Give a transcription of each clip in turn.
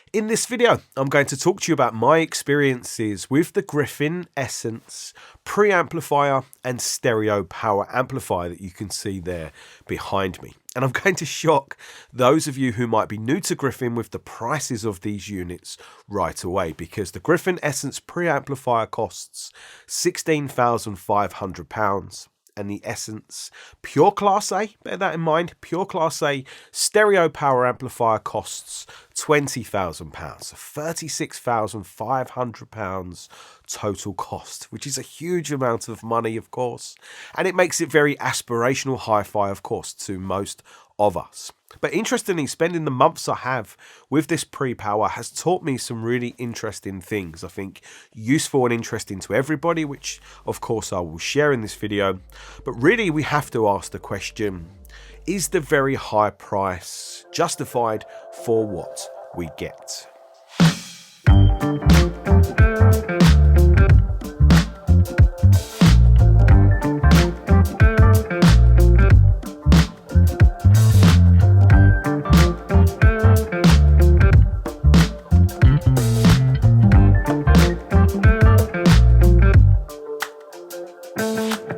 In this video, I'm going to talk to you about my experiences with the Gryphon Essence preamplifier and stereo power amplifier that you can see there behind me. And I'm going to shock those of you who might be new to Gryphon with the prices of these units right away, because the Gryphon Essence preamplifier costs £16,500. And the Essence Pure Class A, bear that in mind, Pure Class A stereo power amplifier costs £20,000, so £36,500 total cost, which is a huge amount of money, of course, and it makes it very aspirational hi-fi, of course, to most of us. But interestingly, spending the months I have with this pre-power has taught me some really interesting things, I think useful and interesting to everybody, which of course I will share in this video. But really we have to ask the question, is the very high price justified for what we get?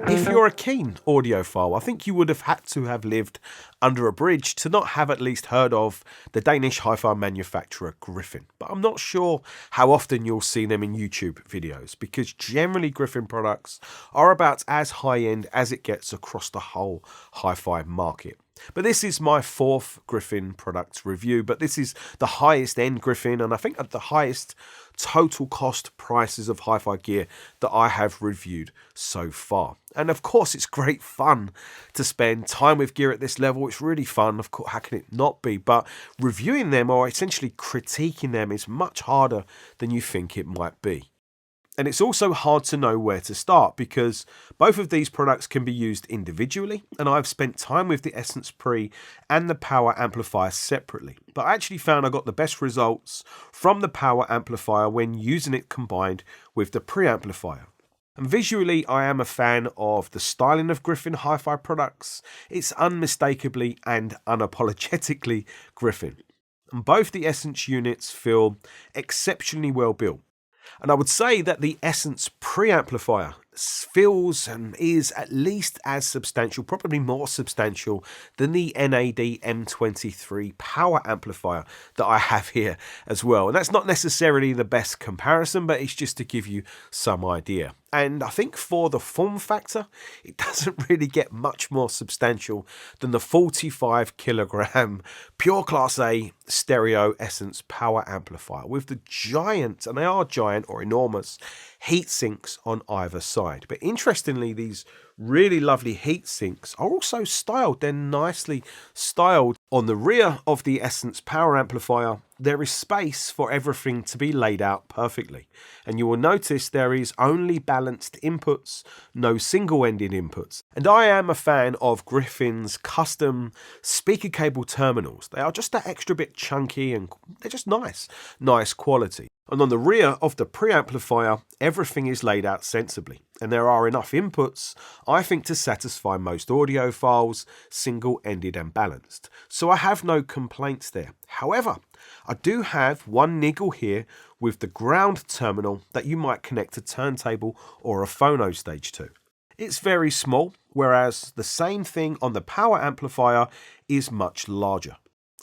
If you're a keen audiophile, I think you would have had to have lived under a bridge to not have at least heard of the Danish hi-fi manufacturer Gryphon. But I'm not sure how often you'll see them in YouTube videos, because generally Gryphon products are about as high-end as it gets across the whole hi-fi market. But this is my fourth Gryphon product review, but this is the highest end Gryphon, and I think at the highest total cost prices of hi-fi gear that I have reviewed so far. And of course it's great fun to spend time with gear at this level. It's really fun, of course, how can it not be? But reviewing them, or essentially critiquing them, is much harder than you think it might be. And it's also hard to know where to start, because both of these products can be used individually, and I've spent time with the Essence Pre and the Power Amplifier separately. But I actually found I got the best results from the Power Amplifier when using it combined with the Preamplifier. And visually, I am a fan of the styling of Gryphon hi-fi products. It's unmistakably and unapologetically Gryphon. And both the Essence units feel exceptionally well built. And I would say that the Essence preamplifier feels and is at least as substantial, probably more substantial, than the NAD M23 power amplifier that I have here as well. And that's not necessarily the best comparison, but it's just to give you some idea. And I think for the form factor, it doesn't really get much more substantial than the 45 kilogram Pure Class A stereo Essence power amplifier with the giant, and they are giant or enormous, heat sinks on either side. But interestingly, these really lovely heat sinks are also styled. They're nicely styled. On the rear of the Essence power amplifier, there is space for everything to be laid out perfectly. And you will notice there is only balanced inputs, no single-ended inputs. And I am a fan of Gryphon's custom speaker cable terminals. They are just that extra bit chunky and they're just nice quality. And on the rear of the preamplifier, everything is laid out sensibly. And there are enough inputs, I think, to satisfy most audiophiles, single-ended and balanced. So I have no complaints there. However, I do have one niggle here with the ground terminal that you might connect a turntable or a phono stage to. It's very small, whereas the same thing on the power amplifier is much larger.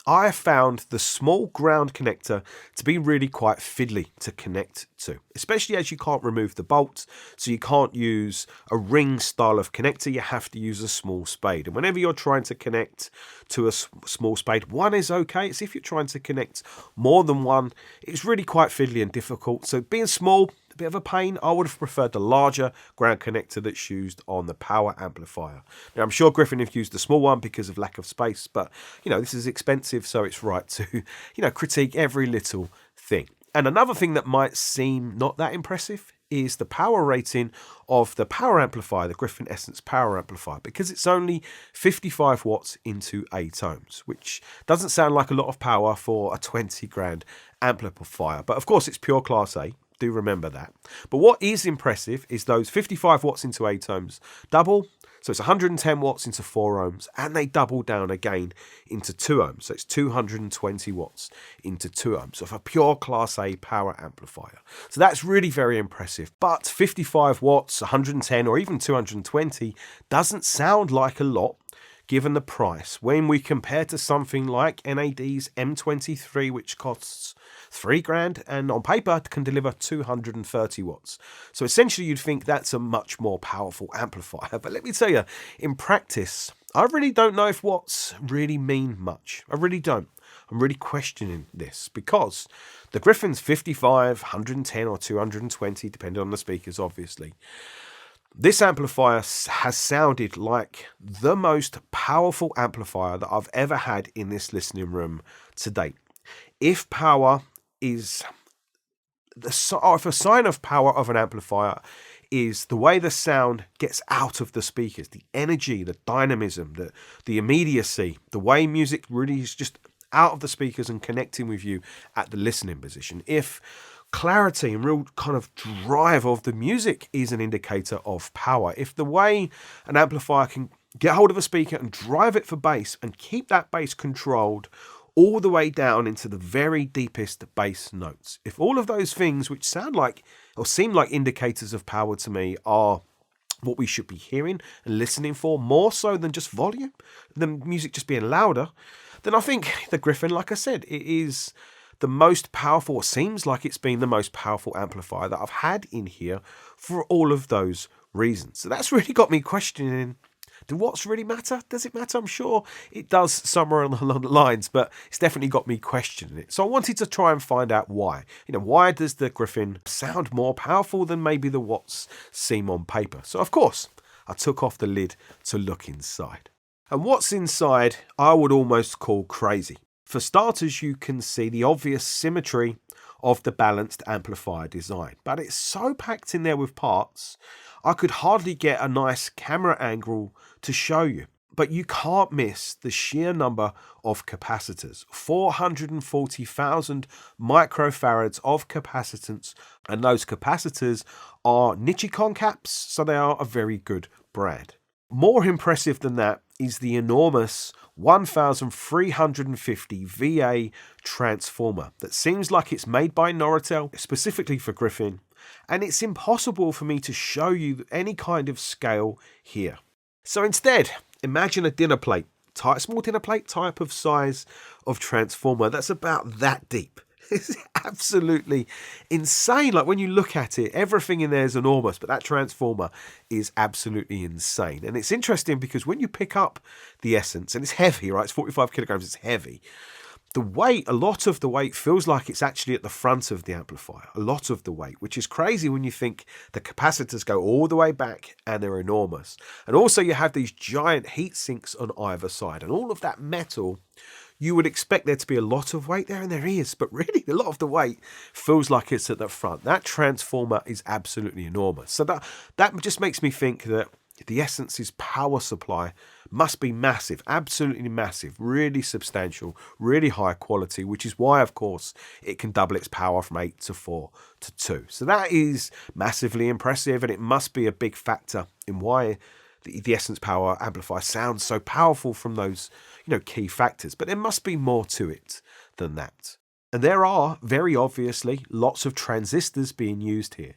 I have found the small ground connector to be really quite fiddly to connect to, especially as you can't remove the bolt, so you can't use a ring style of connector, you have to use a small spade. And whenever you're trying to connect to a small spade, one is okay. It's if you're trying to connect more than one, it's really quite fiddly and difficult. So being small, a bit of a pain. I would have preferred the larger ground connector that's used on the power amplifier. Now, I'm sure Gryphon have used the small one because of lack of space, but this is expensive, so it's right to critique every little thing. And another thing that might seem not that impressive is the power rating of the power amplifier, the Gryphon Essence power amplifier, because it's only 55 watts into 8 ohms, which doesn't sound like a lot of power for a 20 grand amplifier. But of course, it's Pure Class A. Do remember that. But what is impressive is those 55 watts into 8 ohms double So it's 110 watts into 4 ohms, and they double down again into 2 ohms. So it's 220 watts into 2 ohms of a pure Class A power amplifier. So that's really very impressive. But 55 watts, 110 or even 220 doesn't sound like a lot given the price when we compare to something like NAD's M23, which costs $3,000 and on paper can deliver 230 watts. So essentially you'd think that's a much more powerful amplifier. But let me tell you, in practice, I really don't know if watts really mean much. I really don't. I'm really questioning this because the Gryphon's 55, 110 or 220, depending on the speakers obviously. This amplifier has sounded like the most powerful amplifier that I've ever had in this listening room to date. If power is if a sign of power of an amplifier is the way the sound gets out of the speakers, the energy, the dynamism, the immediacy, the way music really is just out of the speakers and connecting with you at the listening position. If clarity and real kind of drive of the music is an indicator of power. If the way an amplifier can get hold of a speaker and drive it for bass and keep that bass controlled all the way down into the very deepest bass notes. If all of those things which sound like or seem like indicators of power to me are what we should be hearing and listening for, more so than just volume, than music just being louder, then I think the Gryphon, like I said, it is the most powerful, or seems like it's been the most powerful amplifier that I've had in here for all of those reasons. So that's really got me questioning, do watts really matter? Does it matter? I'm sure it does somewhere along the lines, but it's definitely got me questioning it. So I wanted to try and find out why. Why does the Gryphon sound more powerful than maybe the watts seem on paper? So of course, I took off the lid to look inside. And what's inside, I would almost call crazy. For starters, you can see the obvious symmetry of the balanced amplifier design, but it's so packed in there with parts, I could hardly get a nice camera angle to show you. But you can't miss the sheer number of capacitors, 440,000 microfarads of capacitance, and those capacitors are Nichicon caps, so they are a very good brand. More impressive than that is the enormous 1350 VA transformer that seems like it's made by Nortel specifically for Gryphon, and it's impossible for me to show you any kind of scale here. So instead, imagine a dinner plate, small dinner plate type of size of transformer that's about that deep. It's absolutely insane. Like when you look at it, everything in there is enormous, but that transformer is absolutely insane. And it's interesting because when you pick up the Essence, and it's heavy, right? It's 45 kilograms, it's heavy. The weight, a lot of the weight feels like it's actually at the front of the amplifier, a lot of the weight, which is crazy when you think the capacitors go all the way back and they're enormous. And also you have these giant heat sinks on either side, and all of that metal, you would expect there to be a lot of weight there, and there is, but really a lot of the weight feels like it's at the front. That transformer is absolutely enormous. So that just makes me think that the Essence's power supply must be massive, absolutely massive, really substantial, really high quality, which is why, of course, it can double its power from 8 to 4 to 2. So that is massively impressive, and it must be a big factor in why the Essence power amplifier sounds so powerful from those, key factors. But there must be more to it than that. And there are, very obviously, lots of transistors being used here.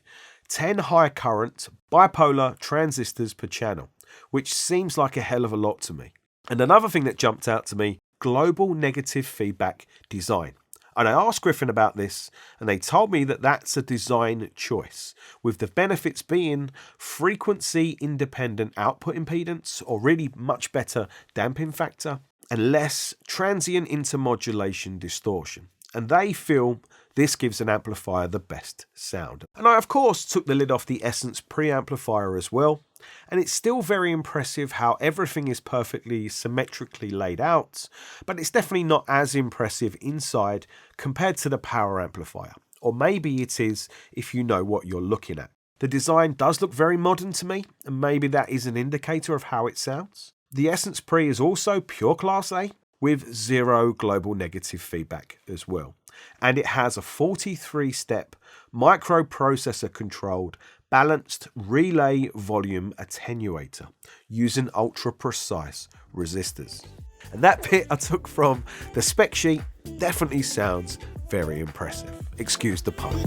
10 high current bipolar transistors per channel, which seems like a hell of a lot to me. And another thing that jumped out to me, global negative feedback design. And I asked Gryphon about this, and they told me that that's a design choice, with the benefits being frequency independent output impedance, or really much better damping factor, and less transient intermodulation distortion. And they feel this gives an amplifier the best sound. And I, of course, took the lid off the Essence preamplifier as well. And it's still very impressive how everything is perfectly symmetrically laid out, but it's definitely not as impressive inside compared to the power amplifier. Or maybe it is if you know what you're looking at. The design does look very modern to me, and maybe that is an indicator of how it sounds. The Essence Pre is also pure Class A, with 0 global negative feedback as well. And it has a 43-step microprocessor controlled balanced relay volume attenuator using ultra precise resistors. And that bit I took from the spec sheet definitely sounds very impressive. Excuse the pun.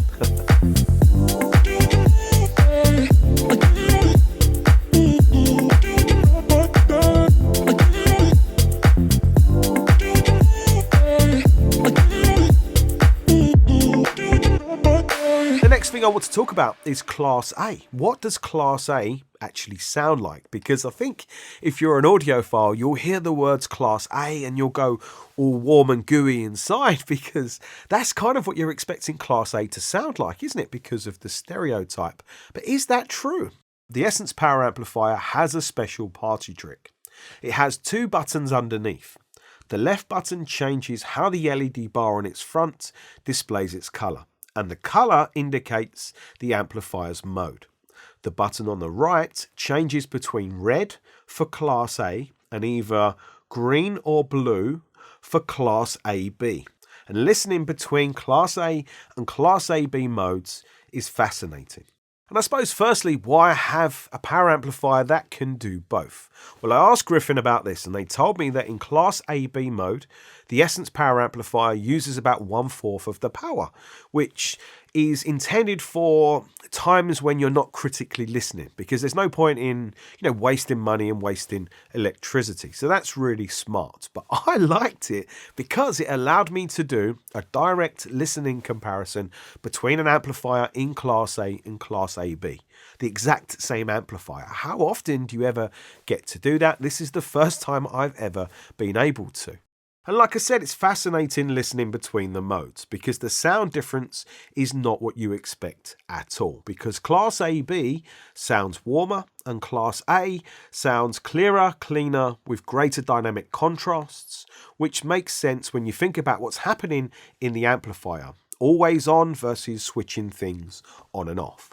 The next thing I want to talk about is Class A. What does Class A actually sound like? Because I think if you're an audiophile, you'll hear the words Class A and you'll go all warm and gooey inside, because that's kind of what you're expecting Class A to sound like, isn't it? Because of the stereotype. But is that true? The Essence Power Amplifier has a special party trick. It has 2 buttons underneath. The left button changes how the LED bar on its front displays its colour, and the colour indicates the amplifier's mode. The button on the right changes between red for Class A and either green or blue for Class AB. And listening between Class A and Class AB modes is fascinating. And I suppose firstly, why have a power amplifier that can do both? Well, I asked Gryphon about this and they told me that in Class AB mode, the Essence Power Amplifier uses about 1/4 of the power, which is intended for times when you're not critically listening, because there's no point in, wasting money and wasting electricity. So that's really smart. But I liked it because it allowed me to do a direct listening comparison between an amplifier in Class A and Class AB. The exact same amplifier. How often do you ever get to do that? This is the first time I've ever been able to. And like I said, it's fascinating listening between the modes, because the sound difference is not what you expect at all. Because Class AB sounds warmer and Class A sounds clearer, cleaner, with greater dynamic contrasts, which makes sense when you think about what's happening in the amplifier. Always on versus switching things on and off.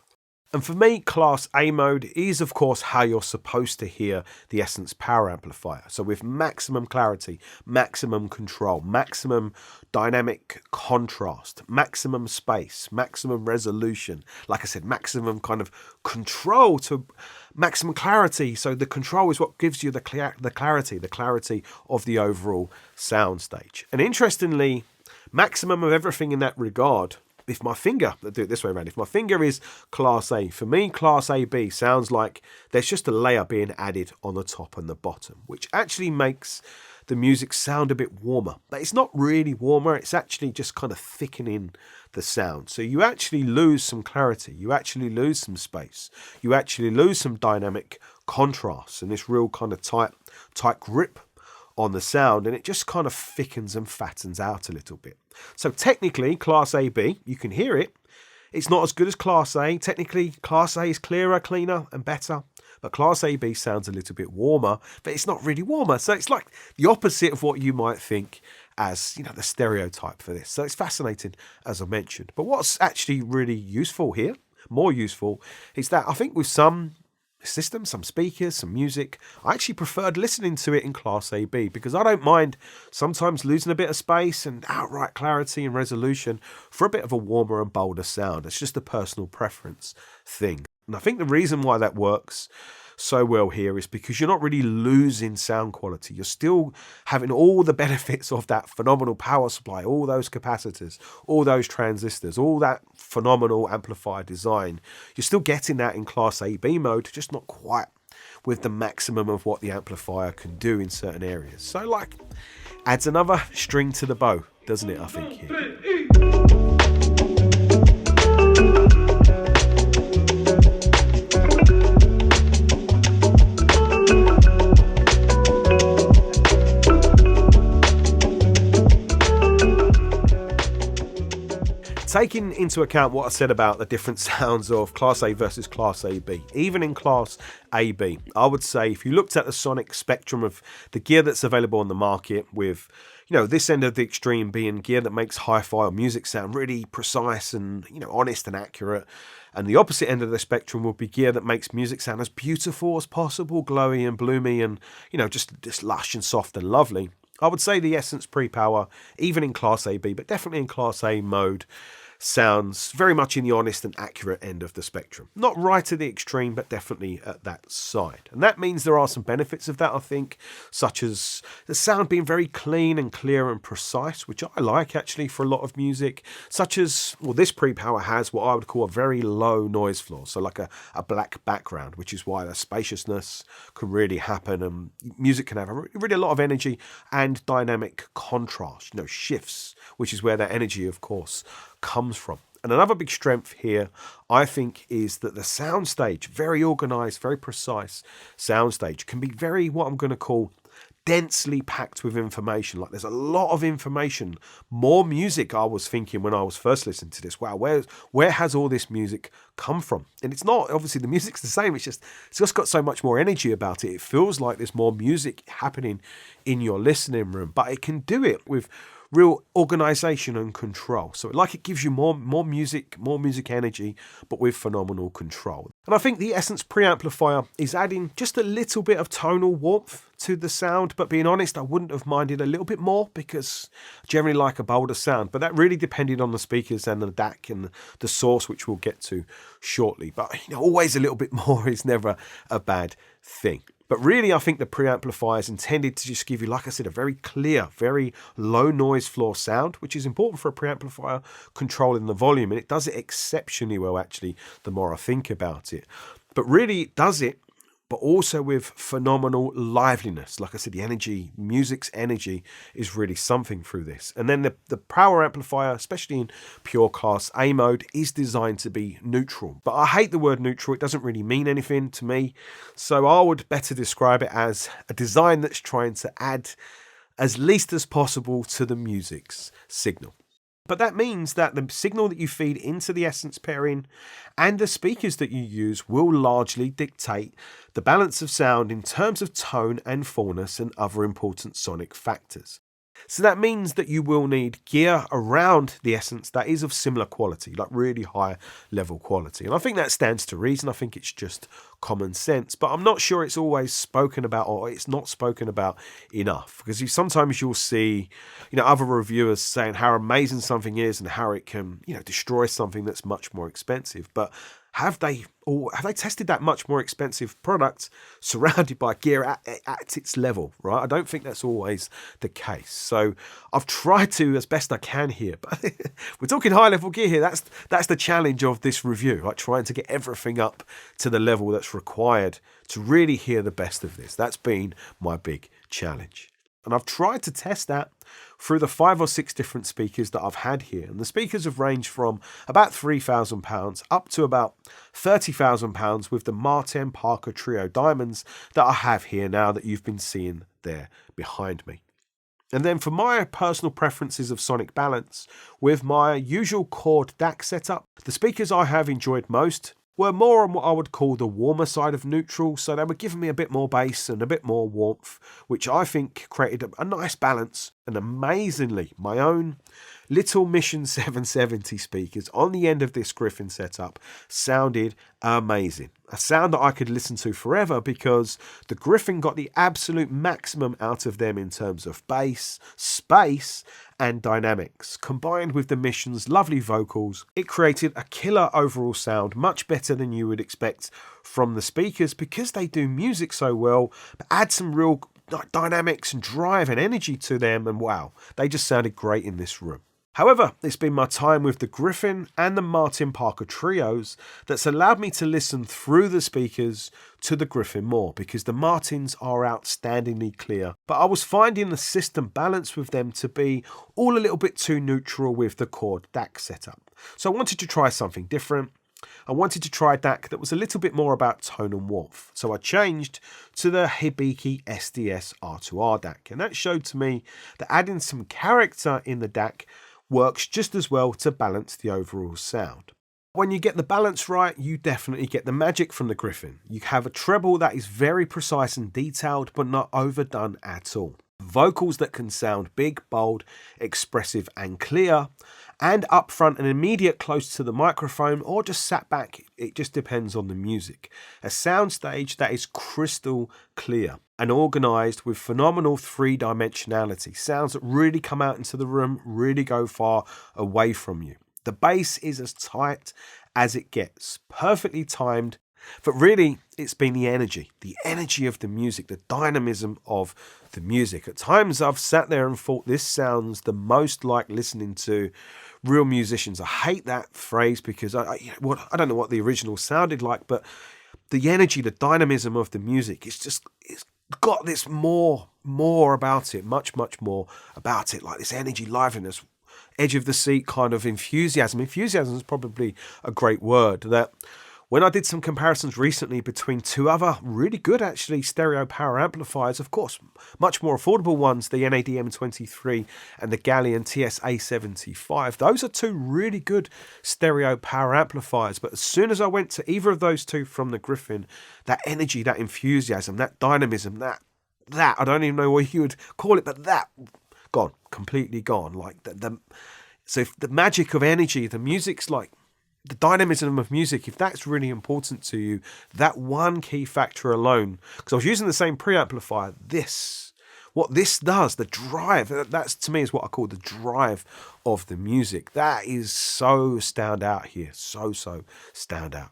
And for me, Class A mode is, of course, how you're supposed to hear the Essence Power Amplifier. So with maximum clarity, maximum control, maximum dynamic contrast, maximum space, maximum resolution. Like I said, maximum kind of control to maximum clarity. So the control is what gives you the clarity of the overall soundstage. And interestingly, maximum of everything in that regard, if my finger, let's do it this way around, if my finger is Class A, for me, Class AB sounds like there's just a layer being added on the top and the bottom, which actually makes the music sound a bit warmer. But it's not really warmer, it's actually just kind of thickening the sound. So you actually lose some clarity, you actually lose some space, you actually lose some dynamic contrast and this real kind of tight grip on the sound, and it just kind of thickens and fattens out a little bit. So technically, Class AB, you can hear it. It's not as good as Class A. Technically, Class A is clearer, cleaner, and better. But Class AB sounds a little bit warmer, but it's not really warmer. So it's like the opposite of what you might think as, the stereotype for this. So it's fascinating, as I mentioned. But what's actually really useful here, more useful, is that I think with some systems, some speakers, some music, I actually preferred listening to it in Class AB, because I don't mind sometimes losing a bit of space and outright clarity and resolution for a bit of a warmer and bolder sound. It's just a personal preference thing. And I think the reason why that works so well here is because you're not really losing sound quality. You're still having all the benefits of that phenomenal power supply, all those capacitors, all those transistors, all that phenomenal amplifier design. You're still getting that in Class AB mode, just not quite with the maximum of what the amplifier can do in certain areas. So adds another string to the bow, doesn't it, I think here. Taking into account what I said about the different sounds of Class A versus Class AB, even in Class AB, I would say if you looked at the sonic spectrum of the gear that's available on the market, with this end of the extreme being gear that makes hi-fi or music sound really precise and honest and accurate, and the opposite end of the spectrum would be gear that makes music sound as beautiful as possible, glowy and bloomy and just lush and soft and lovely. I would say the Essence Pre-Power, even in Class AB, but definitely in Class A mode, sounds very much in the honest and accurate end of the spectrum. Not right at the extreme, but definitely at that side. And that means there are some benefits of that, I think, such as the sound being very clean and clear and precise, which I like actually for a lot of music, such as, well, this Pre-Power has what I would call a very low noise floor, so like a black background, which is why the spaciousness can really happen and music can have really a lot of energy and dynamic contrast, shifts, which is where that energy, of course, comes from. And another big strength here, I think, is that the soundstage, very organized, very precise soundstage, can be very, what I'm going to call, densely packed with information. Like there's a lot of information, more music. I was thinking when I was first listening to this, wow, where has all this music come from? And it's not, obviously the music's the same, it's just got so much more energy about it. It feels like there's more music happening in your listening room, but it can do it with real organization and control. So like it gives you more music energy, but with phenomenal control. And I think the Essence preamplifier is adding just a little bit of tonal warmth to the sound, but being honest, I wouldn't have minded a little bit more because I generally like a bolder sound, but that really depended on the speakers and the DAC and the source, which we'll get to shortly. But always a little bit more is never a bad thing. But really, I think the preamplifier is intended to just give you, like I said, a very clear, very low noise floor sound, which is important for a preamplifier controlling the volume. And it does it exceptionally well, actually, the more I think about it. But really, it does it, but also with phenomenal liveliness. Like I said, the energy, music's energy is really something through this. And then the power amplifier, especially in pure Class A mode, is designed to be neutral. But I hate the word neutral. It doesn't really mean anything to me. So I would better describe it as a design that's trying to add as least as possible to the music's signal. But that means that the signal that you feed into the Essence pairing and the speakers that you use will largely dictate the balance of sound in terms of tone and fullness and other important sonic factors. So that means that you will need gear around the Essence that is of similar quality, like really high level quality. And I think that stands to reason. I think it's just common sense, but I'm not sure it's always spoken about, or it's not spoken about enough, because sometimes you'll see, other reviewers saying how amazing something is and how it can, destroy something that's much more expensive. But have they tested that much more expensive product surrounded by gear at its level, right? I don't think that's always the case. So I've tried to, as best I can here, but we're talking high level gear here. That's the challenge of this review, like trying to get everything up to the level that's required to really hear the best of this. That's been my big challenge. And I've tried to test that through the 5 or 6 different speakers that I've had here. And the speakers have ranged from about £3,000 up to about £30,000 with the Marten Parker Trio Diamonds that I have here now that you've been seeing there behind me. And then for my personal preferences of sonic balance, with my usual chord DAC setup, the speakers I have enjoyed most were more on what I would call the warmer side of neutral, so they were giving me a bit more bass and a bit more warmth, which I think created a nice balance. And amazingly, my own little Mission 770 speakers on the end of this Gryphon setup sounded amazing. A sound that I could listen to forever because the Gryphon got the absolute maximum out of them in terms of bass, space, and dynamics. Combined with the Mission's lovely vocals, it created a killer overall sound, much better than you would expect from the speakers because they do music so well, but add some real dynamics and drive and energy to them, and wow, they just sounded great in this room. However, it's been my time with the Gryphon and the Marten Parker Trios that's allowed me to listen through the speakers to the Gryphon more, because the Martens are outstandingly clear, but I was finding the system balance with them to be all a little bit too neutral with the chord DAC setup. So I wanted to try something different. I wanted to try a DAC that was a little bit more about tone and warmth. So I changed to the Hibiki SDS R2R DAC, and that showed to me that adding some character in the DAC works just as well to balance the overall sound. When you get the balance right, you definitely get the magic from the Gryphon. You have a treble that is very precise and detailed, but not overdone at all. Vocals that can sound big, bold, expressive and clear, and up front and immediate close to the microphone, or just sat back. It just depends on the music. A soundstage that is crystal clear and organised with phenomenal three-dimensionality. Sounds that really come out into the room, really go far away from you. The bass is as tight as it gets, perfectly timed. But really, it's been the energy of the music, the dynamism of the music. At times I've sat there and thought this sounds the most like listening to real musicians. I hate that phrase because I don't know what the original sounded like, but the energy, the dynamism of the music, it's got this more about it, much more about it, like this energy, liveliness, edge of the seat kind of enthusiasm. Enthusiasm is probably a great word. That when I did some comparisons recently between two other really good, actually, stereo power amplifiers, of course, much more affordable ones, the NAD M23 and the Galleon TS-A75. Those are two really good stereo power amplifiers. But as soon as I went to either of those two from the Gryphon, that energy, that enthusiasm, that dynamism, that I don't even know what you would call it, but that gone, completely gone. Like so if the magic of energy, the music's like, the dynamism of music, if that's really important to you, that one key factor alone, because I was using the same preamplifier, what this does, the drive, that's to me is what I call the drive of the music. That is so stand out here, so stand out.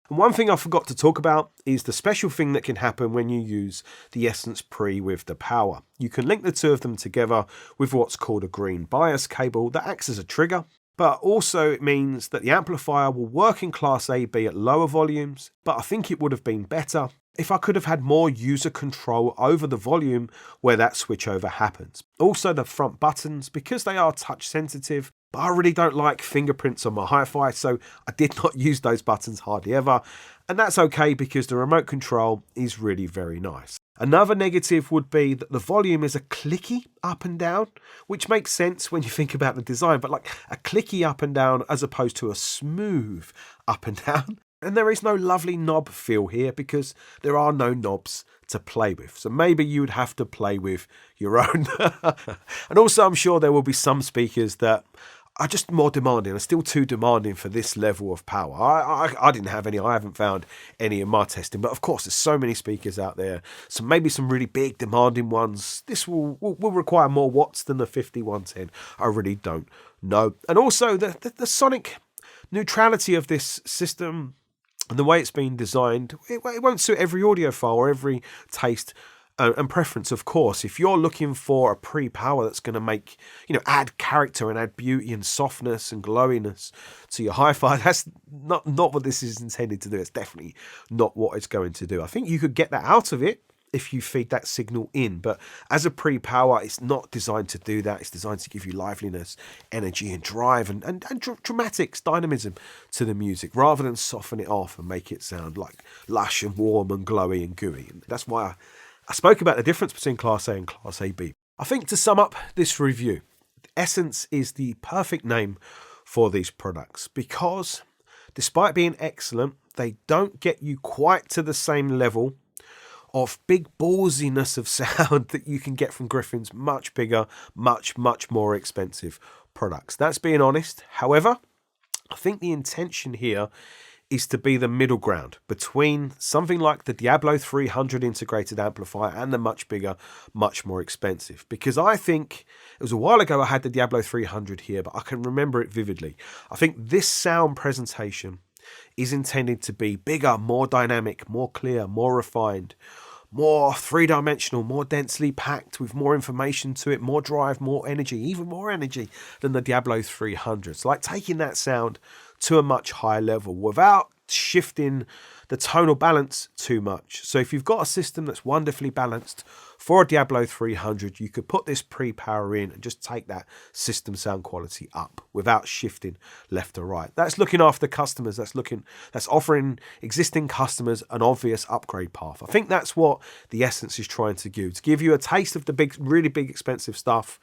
And one thing I forgot to talk about is the special thing that can happen when you use the Essence Pre with the power. You can link the two of them together with what's called a green bias cable that acts as a trigger. But also it means that the amplifier will work in Class AB at lower volumes, but I think it would have been better if I could have had more user control over the volume where that switchover happens. Also the front buttons, because they are touch sensitive, but I really don't like fingerprints on my HiFi, so I did not use those buttons hardly ever. And that's okay because the remote control is really very nice. Another negative would be that the volume is a clicky up and down, which makes sense when you think about the design, but like a clicky up and down as opposed to a smooth up and down. And there is no lovely knob feel here because there are no knobs to play with. So maybe you would have to play with your own. And also I'm sure there will be some speakers that are just more demanding, are still too demanding for this level of power. I didn't have any, I haven't found any in my testing, but of course there's so many speakers out there, so maybe some really big demanding ones. This will require more watts than the 5110. I really don't know. And also the sonic neutrality of this system and the way it's been designed, it won't suit every audiophile or every taste and preference, of course. If you're looking for a pre-power that's going to make, add character and add beauty and softness and glowiness to your hi-fi, that's not what this is intended to do. It's definitely not what it's going to do. I think you could get that out of it if you feed that signal in, but as a pre-power, it's not designed to do that. It's designed to give you liveliness, energy and drive and dramatics, dynamism to the music, rather than soften it off and make it sound like lush and warm and glowy and gooey. And that's why I spoke about the difference between Class A and Class AB. I think to sum up this review, Essence is the perfect name for these products because despite being excellent, they don't get you quite to the same level of big ballsiness of sound that you can get from Gryphon's much bigger, much more expensive products. That's being honest. However, I think the intention here is to be the middle ground between something like the Diablo 300 integrated amplifier and the much bigger, much more expensive. Because I think, it was a while ago I had the Diablo 300 here, but I can remember it vividly. I think this sound presentation is intended to be bigger, more dynamic, more clear, more refined, more three-dimensional, more densely packed with more information to it, more drive, more energy, even more energy than the Diablo 300. So like taking that sound to a much higher level without shifting the tonal balance too much. So if you've got a system that's wonderfully balanced for a Diablo 300, you could put this pre-power in and just take that system sound quality up without shifting left or right. That's looking after customers. That's offering existing customers an obvious upgrade path. I think that's what the Essence is trying to do, to give you a taste of the big, really big, expensive stuff,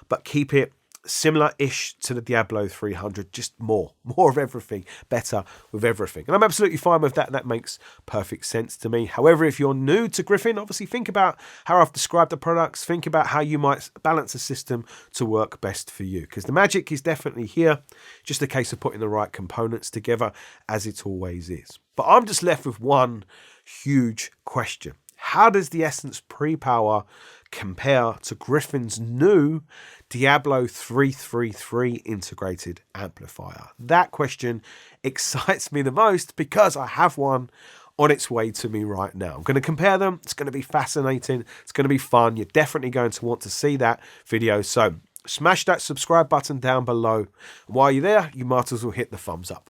but keep it similar-ish to the Diablo 300, just more of everything, better with everything. And I'm absolutely fine with that, and that makes perfect sense to me. However, if you're new to Gryphon, obviously think about how I've described the products, think about how you might balance a system to work best for you, because the magic is definitely here, just a case of putting the right components together, as it always is. But I'm just left with one huge question. How does the Essence Pre-Power compare to Gryphon's new Diablo 333 integrated amplifier? That question excites me the most because I have one on its way to me right now. I'm going to compare them. It's going to be fascinating. It's going to be fun. You're definitely going to want to see that video. So smash that subscribe button down below. While you're there, you might as well hit the thumbs up.